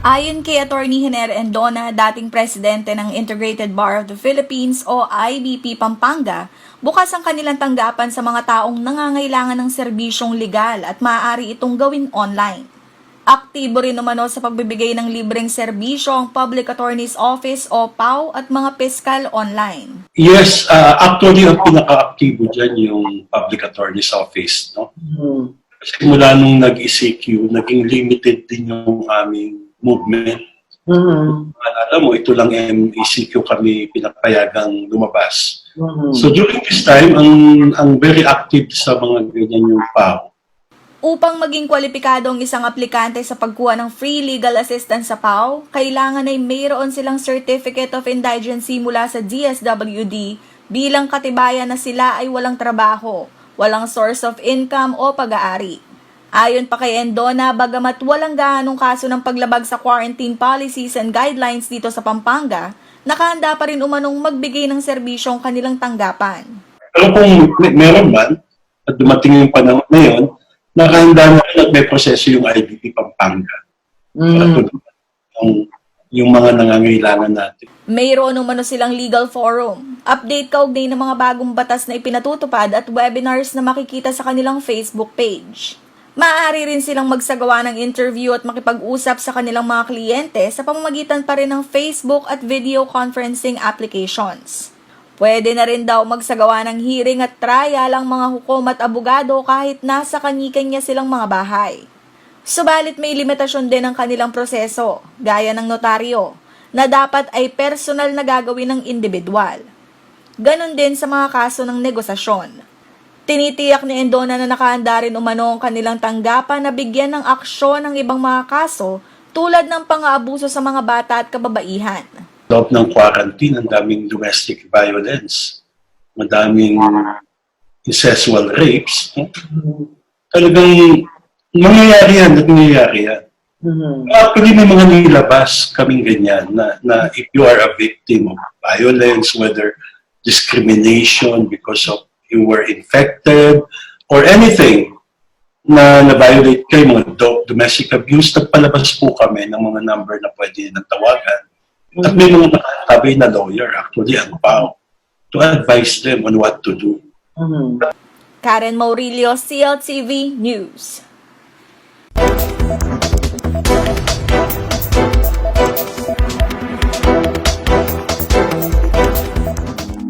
Ayon kay Attorney Hiner Endona, dating presidente ng Integrated Bar of the Philippines o IBP Pampanga, bukas ang kanilang tanggapan sa mga taong nangangailangan ng serbisyong legal at maaari itong gawin online. Aktibo rin umano sa pagbibigay ng libreng serbisyo ang Public Attorney's Office o PAO at mga piskal online. Yes, actually ang pinaka-aktibo dyan yung Public Attorney's Office. No? Kasi mula nung nag-ECQ, naging limited din yung aming movement. Alam mo, ito lang ECQ kami pinapayagang lumabas. So during this time, ang very active sa mga ganyan yung PAO. Upang maging kwalipikado ang isang aplikante sa pagkuha ng free legal assistance sa PAO, kailangan ay mayroon silang Certificate of Indigency mula sa DSWD bilang katibayan na sila ay walang trabaho, walang source of income o pag-aari. Ayon pa kay Endona, bagamat walang gaanong kaso ng paglabag sa quarantine policies and guidelines dito sa Pampanga, nakahanda pa rin umanong magbigay ng serbisyong kanilang tanggapan. Pero kung meron man, at dumating yung panahon na yun, nakahanda na rin at may proseso yung IBP Pampanga. Yung mga nangangailangan natin. Mayroon umano silang legal forum. Update kaugnay ng mga bagong batas na ipinatutupad at webinars na makikita sa kanilang Facebook page. Maaari rin silang magsagawa ng interview at makipag-usap sa kanilang mga kliyente sa pamamagitan pa rin ng Facebook at video conferencing applications. Pwede na rin daw magsagawa ng hearing at trial ang mga hukom at abogado kahit nasa kanya-kanya silang mga bahay. Subalit may limitasyon din ang kanilang proseso, gaya ng notaryo, na dapat ay personal na gagawin ng individual. Ganon din sa mga kaso ng negosasyon. Tinitiyak ni Endona na nakahanda rin umano ang kanilang tanggapan na bigyan ng aksyon ng ibang mga kaso tulad ng pang-aabuso sa mga bata at kababaihan. Loob ng quarantine, ang daming domestic violence, madaming incestual rapes. Talagang mangyayari yan at nangyayari yan. Actually, may mga nilabas kaming ganyan na if you are a victim of violence, whether discrimination because of you were infected or anything na na-violate kayo, mga domestic abuse, nagpalabas po kami ng mga number na pwede nang tawagan. At may mga nakatabi na lawyer, actually, ang PAO, to advise them on what to do. Karen Maurilio, CLTV News.